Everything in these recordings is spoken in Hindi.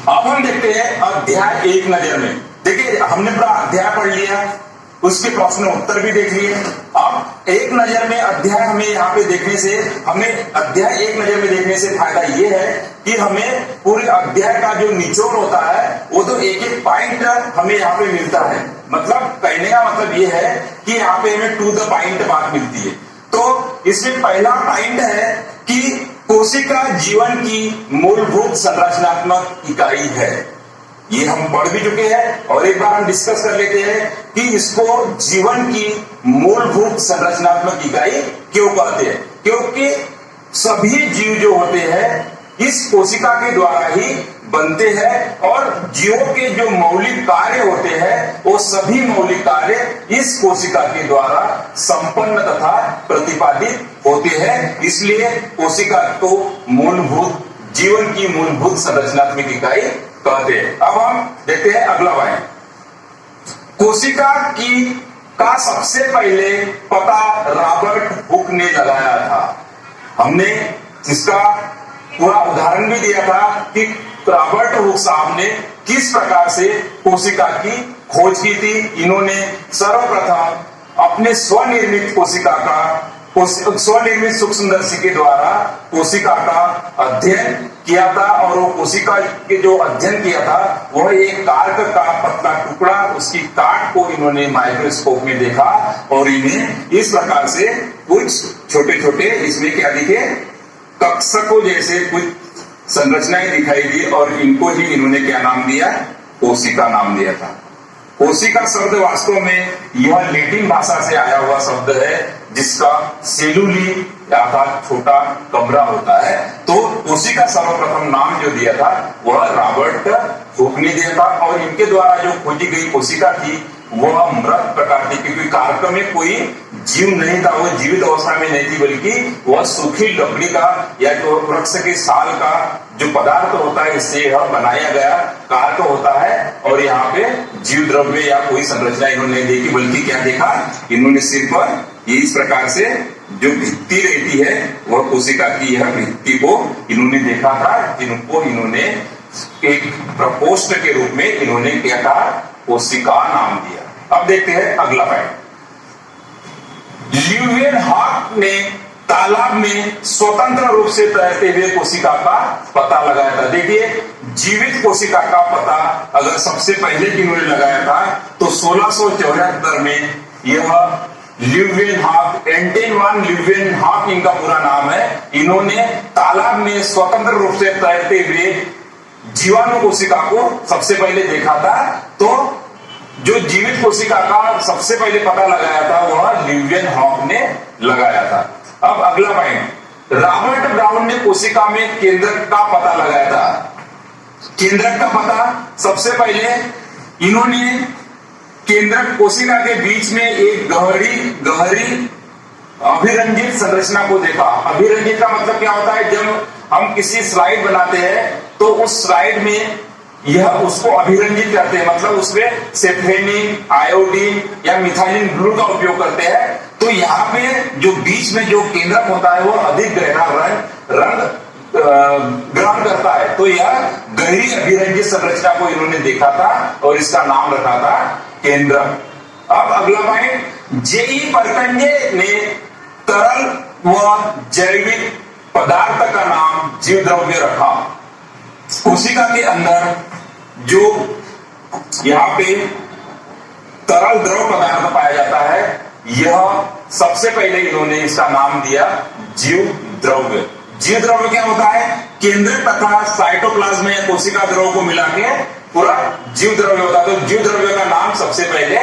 अब हम देखते हैं अध्याय एक नजर में। देखिए हमने पूरा अध्याय पढ़ लिया, उसके प्रश्न उत्तर भी देख लिए। अब एक नजर में अध्याय हमें यहाँ पे देखने से, हमें अध्याय एक नजर में देखने से फायदा ये है कि हमें पूरे अध्याय का जो निचोड़ होता है वो तो एक एक पॉइंट हमें यहाँ पे मिलता है। मतलब कहने का मतलब ये है कि यहाँ पे हमें टू द पॉइंट बात मिलती है। तो इसमें पहला पॉइंट है कि कोशिका जीवन की मूलभूत संरचनात्मक इकाई है। ये हम पढ़ भी चुके हैं और एक बार हम डिस्कस कर लेते हैं कि इसको जीवन की मूलभूत संरचनात्मक इकाई क्यों कहते हैं। क्योंकि सभी जीव जो होते हैं इस कोशिका के द्वारा ही बनते हैं और जीवों के जो मौलिक कार्य होते हैं वो सभी मौलिक कार्य इस कोशिका के द्वारा संपन्न तथा प्रतिपादित होते हैं। इसलिए कोशिका को मूलभूत जीवन की मूलभूत संरचनात्मक इकाई कहते हैं। अब हम देखते हैं अगला पॉइंट। कोशिका की का सबसे पहले पता रॉबर्ट हुक ने लगाया था। हमने इसका पूरा उदाहरण भी दिया था कि रॉबर्ट हुक साहब ने किस प्रकार से कोशिका की खोज की थी। इन्होंने सर्वप्रथम अपने स्वनिर्मित कोशिका का स्वनिर्मित सूक्ष्मदर्शी के द्वारा कोशिका का अध्ययन किया था और वो कोशिका के जो अध्ययन किया था वह एक कार्क का पतला टुकड़ा, उसकी काट को इन्होंने माइक्रोस्कोप में देखा और इन्हें इस प्रकार से कुछ छोटे छोटे इसमें क्या दिखे, कक्षकों जैसे कुछ संरचनाएं दिखाई दी और इनको ही इन्होंने क्या नाम दिया, कोशिका नाम दिया था। कोशिका शब्द वास्तव में यह लैटिन भाषा से आया हुआ शब्द है जिसका सेलुली अर्थात छोटा कमरा होता है। तो कोशिका सर्वप्रथम नाम जो दिया था वह रॉबर्ट हुक ने दिया था और इनके द्वारा जो खोजी गई कोशिका थी वह मृत प्रकार थी, क्योंकि कार्क में कोई जीव नहीं था, वो जीवित अवस्था में नहीं थी, बल्कि वह सूखी लकड़ी का या जो वृक्ष के साल का जो पदार्थ होता है इससे यह बनाया गया कार्क होता है। और यहाँ पे जीव द्रव्य या कोई संरचना इन्होंने नहीं देखी, बल्कि क्या देखा, इन्होंने सिर्फ इस प्रकार से जो भित्ति रहती है वह कोशिका की यह भित्ति को इन्होंने देखा था, जिनको इन्होंने एक प्रकोष्ठ के रूप में इन्होंने क्या कहा, कोशिका नाम दिया। अब देखते हैं अगला पॉइंट। ल्यूवेनहॉक ने तालाब में स्वतंत्र रूप से तैरते हुए कोशिका का पता लगाया था। देखिए जीवित कोशिका का पता अगर सबसे पहले इन्होंने लगाया था तो 1674 में यह ल्यूवेनहॉक, एंटन ल्यूवेनहॉक इनका पूरा नाम है। इन्होंने तालाब में स्वतंत्र रूप से तैरते हुए जीवाणु कोशिका को सबसे पहले देखा था। तो जो जीवित कोशिका का सबसे पहले पता लगाया था वह ल्यूवेनहॉक ने लगाया था। अब अगला पॉइंट, रॉबर्ट ब्राउन ने कोशिका में केंद्रक का पता लगाया था। केंद्रक का पता सबसे पहले इन्होंने केंद्रक कोशिका के बीच में एक गहरी अभिरंजित संरचना को देखा। अभिरंजित का मतलब क्या होता है, जब हम किसी स्लाइड बनाते हैं तो उस स्लाइड में यह उसको अभिरंजित करते हैं, मतलब उसमें सेफ्रेनिन, आयोडीन या मिथाइलिन ब्लू का उपयोग करते हैं। तो यहाँ पे जो बीच में जो केंद्रक होता है वो अधिक गहरा रंग ग्रहण करता है। तो यह गहरी अभिरंजित संरचना को इन्होंने देखा था और इसका नाम रखा था केंद्रक। अब अगला पॉइंट, जेई परकंजे ने तरल व जैविक पदार्थ का नाम जीव द्रव्य रखा। कोशिका के अंदर जो यहाँ पे तरल द्रव पदार्थ पाया जाता है यह सबसे पहले इन्होंने इसका नाम दिया जीव द्रव्य। जीव द्रव्य क्या होता है, केंद्र तथा साइटोप्लाज्म या कोशिका द्रव को मिला के पूरा जीव द्रव्य होता है। तो जीव द्रव्य का नाम सबसे पहले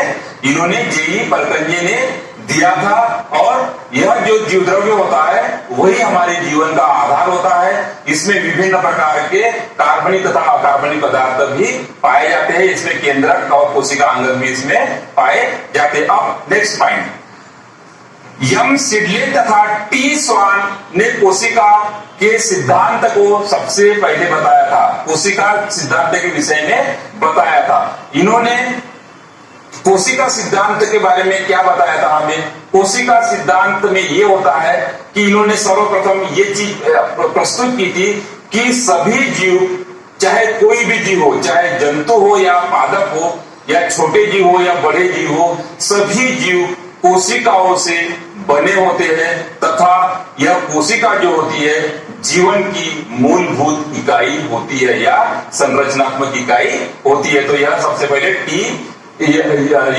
इन्होंने जेई परकंजे ने दिया था और यह जो जीव द्रव्य होता है वही हमारे जीवन का आधार होता है। इसमें विभिन्न प्रकार के कार्बनिक तथा अकार्बनिक पदार्थ भी पाए जाते हैं। इसमें केंद्रक और कोशिका अंग भी इसमें पाए जाते हैं। अब नेक्स्ट पॉइंट, यम सिडले तथा टी स्वान ने कोशिका के सिद्धांत को सबसे पहले बताया था। कोशिका सिद्धांत के विषय में बताया था। इन्होंने कोशिका सिद्धांत के बारे में क्या बताया था हमें, कोशिका सिद्धांत में ये होता है कि इन्होंने सर्वप्रथम ये चीज प्रस्तुत की थी कि सभी जीव चाहे कोई भी जीव हो, चाहे जंतु हो या पादप हो या छोटे जीव हो या बड़े जीव हो, सभी जीव कोशिकाओं से बने होते हैं तथा यह कोशिका जो होती है जीवन की मूलभूत इकाई होती है या संरचनात्मक इकाई होती है। तो यह सबसे पहले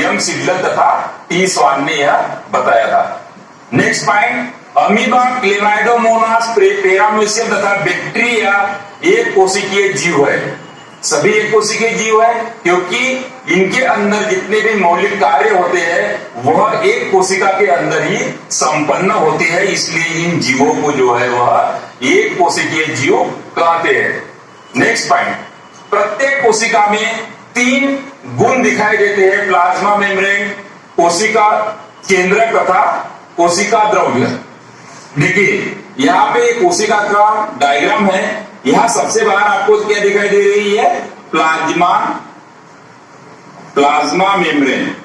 यंग सिडलर तथा टी स्वान ने यह बताया था। Next point, amoeba, Chlamydomonas, paramecium तथा बैक्टीरिया एक कोशिकीय जीव है। सभी एक कोशिकीय जीव है क्योंकि इनके अंदर जितने भी मौलिक कार्य होते हैं वह एक कोशिका के अंदर ही संपन्न होते हैं, इसलिए इन जीवों को जो है वह एक कोशिकीय जीव कहते हैं। नेक्स्ट पॉइंट, प्रत्येक कोशिका में 3 गुण दिखाई देते हैं, प्लाज्मा मेम्ब्रेन, कोशिका केंद्रक तथा कोशिका द्रव्य। देखिए यहाँ पे कोशिका का डायग्राम है, यहां सबसे बाहर आपको क्या दिखाई दे रही है, प्लाज्मा मेम्ब्रेन,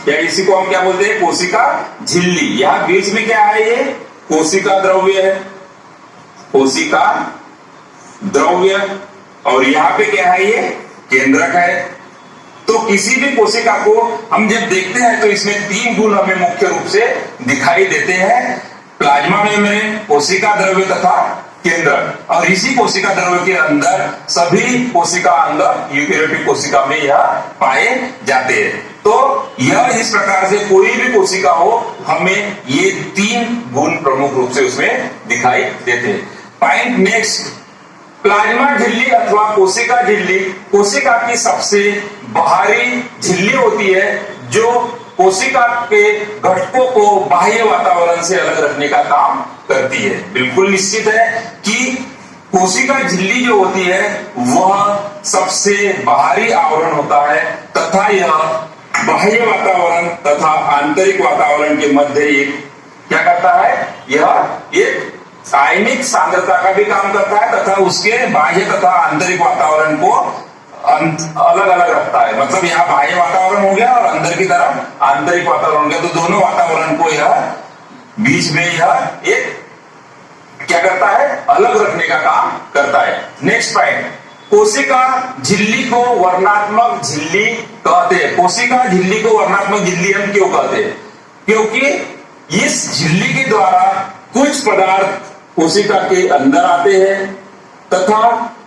या इसी को हम क्या बोलते हैं, कोशिका झिल्ली। यहां बीच में क्या है, ये कोशिका द्रव्य है, कोशिका द्रव्य, और यहां पे क्या है, ये केंद्रक है। तो किसी भी कोशिका को हम जब देखते हैं तो इसमें 3 गुण हमें मुख्य रूप से दिखाई देते हैं, प्लाज्मा मेम्ब्रेन, कोशिका द्रव्य तथा केंद्रक। और इसी कोशिका द्रव्य के अंदर सभी कोशिका अंग यूकेरियोटिक कोशिका में यह पाए जाते हैं। तो यह इस प्रकार से कोई भी कोशिका हो हमें ये 3 गुण प्रमुख रूप से उसमें दिखाई देते हैं। पॉइंट नेक्स्ट, प्लाज्मा झिल्ली अथवा कोशिका झिल्ली कोशिका की सबसे बाहरी झिल्ली होती है जो कोशिका के घटकों को बाह्य वातावरण से अलग रखने का काम करती है। बिल्कुल निश्चित है कि कोशिका झिल्ली जो होती है वह सबसे बाहरी आवरण होता है तथा यह बाह्य वातावरण तथा आंतरिक वातावरण के मध्य एक क्या करता है, यह एक आयनिक सांद्रता का भी काम करता है तथा उसके बाह्य तथा आंतरिक वातावरण को अलग अलग रखता है। मतलब यहाँ बाह्य वातावरण हो गया और अंदर की तरफ आंतरिक वातावरण हो गया, तो दोनों वातावरण को यह बीच में यह एक क्या करता है, अलग रखने का काम करता है। नेक्स्ट पॉइंट, कोशिका झिल्ली को वर्णात्मक झिल्ली कहते हैं। कोशिका झिल्ली को वर्णात्मक झिल्ली हम क्यों कहते हैं, क्योंकि इस झिल्ली के द्वारा कुछ पदार्थ कोशिका के अंदर आते हैं तथा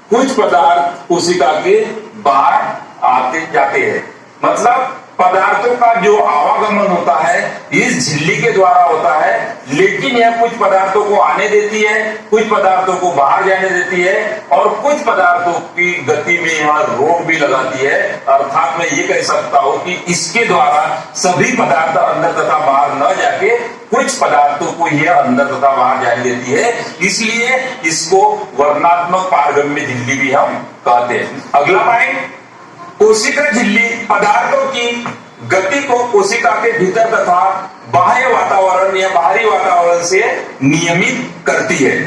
कुछ पदार्थ कोशिका के बाहर आते जाते हैं। मतलब पदार्थों का जो आवागमन होता है इस झिल्ली के द्वारा होता है, लेकिन यह कुछ पदार्थों को आने देती है, कुछ पदार्थों को बाहर जाने देती है और कुछ पदार्थों की गति में यह रोक भी लगाती है। अर्थात मैं ये कह सकता हूं कि इसके द्वारा सभी पदार्थ अंदर तथा बाहर न जाके कुछ पदार्थों को यह अंदर तथा बाहर जाने देती है, इसलिए इसको वर्णात्मक पारगम्य झिल्ली भी हम कहते हैं। अगला पॉइंट, कोशिका झिल्ली पदार्थों की गति को कोशिका के भीतर तथा बाह्य वातावरण या बाहरी वातावरण से नियमित करती है।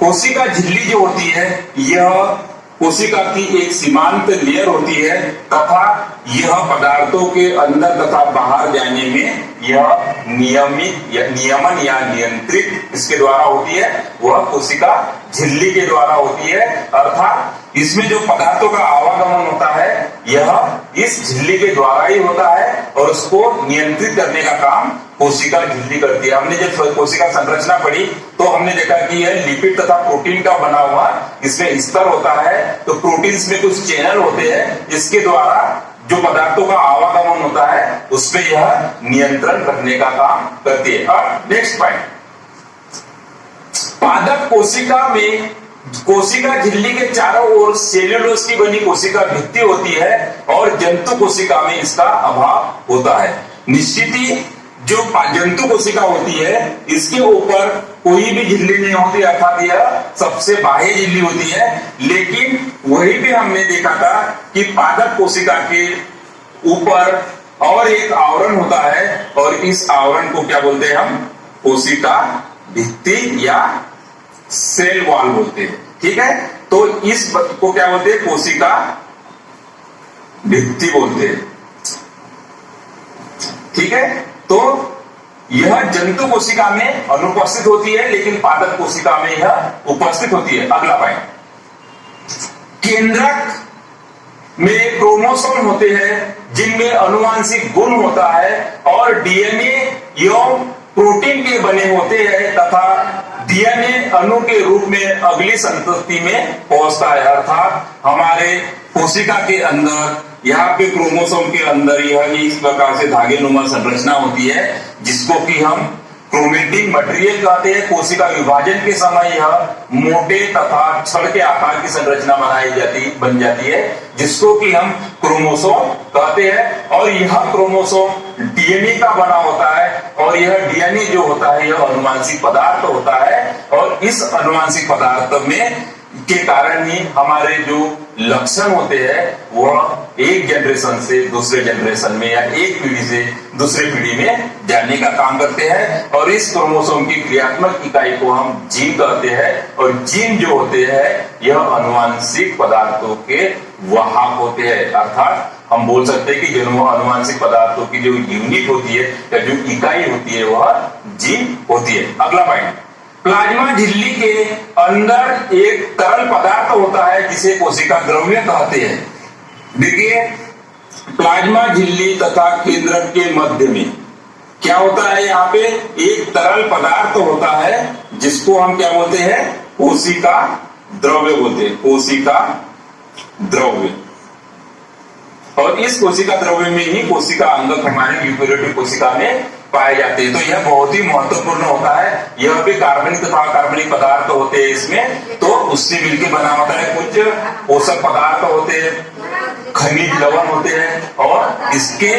कोशिका झिल्ली जो होती है यह कोशिका की एक सीमांत लेयर होती है तथा यह पदार्थों के अंदर तथा बाहर जाने में यह नियमित या नियमन या नियंत्रित इसके द्वारा होती है, वह कोशिका झिल्ली के द्वारा होती है। अर्थात इसमें जो पदार्थों का आवागमन होता है यह इस झिल्ली के द्वारा ही होता है और उसको नियंत्रित करने का काम कोशिका झिल्ली करती है। हमने जब कोशिका संरचना पढ़ी तो हमने देखा कि यह लिपिड तथा प्रोटीन का बना हुआ इसमें स्तर होता है, तो प्रोटीन्स में कुछ चैनल होते हैं जिसके द्वारा जो पदार्थों का आवागमन होता है उस पर यह नियंत्रण रखने का काम करती है। अब नेक्स्ट पॉइंट, पादप कोशिका में कोशिका झिल्ली के चारों ओर सेल्यूलोज की बनी कोशिका भित्ति होती है और जंतु कोशिका में इसका अभाव होता है। निश्चित ही जो जंतु कोशिका होती है इसके ऊपर कोई भी झिल्ली नहीं होती, अर्थात यह सबसे बाह्य झिल्ली होती है, लेकिन वही भी हमने देखा था कि पादप कोशिका के ऊपर और एक आवरण होता है और इस आवरण को क्या बोलते हैं हम, कोशिका भित्ति या सेल वॉल बोलते हैं। ठीक है, तो इस को क्या बोलते हैं, कोशिका भित्ति बोलते हैं। ठीक है, तो यह जंतु कोशिका में अनुपस्थित होती है, लेकिन पादप कोशिका में यह उपस्थित होती है। अगला पॉइंट, केंद्रक में क्रोमोसोम होते हैं जिनमें अनुवांशिक गुण होता है और डीएनए एवं प्रोटीन के बने होते हैं तथा डीएनए अणु के रूप में अगली संतति में पहुंचता है। अर्थात हमारे कोशिका के अंदर यहाँ पे क्रोमोसोम के अंदर यह इस प्रकार से धागे नुमा संरचना होती है जिसको कि हम क्रोमेटिन मटेरियल कहते हैं। कोशिका विभाजन के समय यह मोटे तथा छड़ के आकार की संरचना बन जाती है जिसको कि हम क्रोमोसोम कहते हैं। और यह क्रोमोसोम डीएनए का बना होता है और यह डीएनए जो होता है यह अनुवांशिक पदार्थ होता है और इस अनुवांशिक पदार्थ में के कारण ही हमारे जो लक्षण होते हैं वह एक जनरेशन से दूसरे जनरेशन में या एक पीढ़ी से दूसरे पीढ़ी में जाने का काम करते हैं। और इस क्रोमोसोम की क्रियात्मक इकाई को हम जीन कहते हैं और जीन जो होते हैं यह अनुवांशिक पदार्थों के वाहक होते हैं। अर्थात हम बोल सकते हैं कि जो अनुवांशिक पदार्थों की जो यूनिट होती है या जो इकाई होती है वह जीन होती है। अगला पॉइंट, प्लाज्मा झिल्ली के अंदर एक तरल पदार्थ होता है जिसे कोशिका द्रव्य कहते हैं। देखिए, प्लाज्मा झिल्ली तथा केंद्रक के मध्य में क्या होता है, यहाँ पे एक तरल पदार्थ होता है जिसको हम क्या बोलते हैं, कोशिका द्रव्य बोलते हैं, कोशिका द्रव्य। और इस कोशिका द्रव्य में ही कोशिका अंगक हमारे यूकेरियोटिक कोशिका में पाए जाते हैं। तो यह बहुत ही महत्वपूर्ण होता है। यह भी कार्बनिक तथा अकार्बनिक पदार्थ होते हैं इसमें, तो उससे मिलकर बना होता है। कुछ पोषक पदार्थ होते हैं, खनिज लवण होते हैं और इसके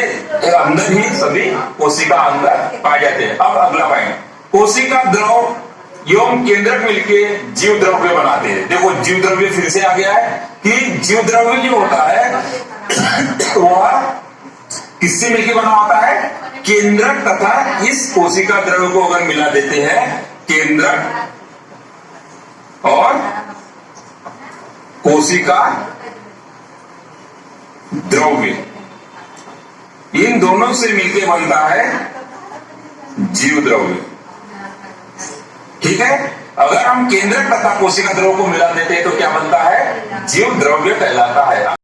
अंदर ही सभी कोशिका अंदर पाए जाते हैं। अब अगला पॉइंट, कोशिका द्रव एवं केंद्रक मिलके जीव द्रव्य बनाते हैं। देखो, जीव द्रव्य फिर से आ गया है कि जीव द्रव्य जो होता है वह किससे मिलकर बना होता है, केंद्रक तथा इस कोशिका द्रव्य को अगर मिला देते हैं, केंद्रक और कोशिका द्रव्य, इन दोनों से मिलकर बनता है जीव द्रव्य। ठीक है, अगर हम केंद्रक तथा कोशिका द्रव्य को मिला देते हैं तो क्या बनता है, जीव द्रव्य कहलाता है।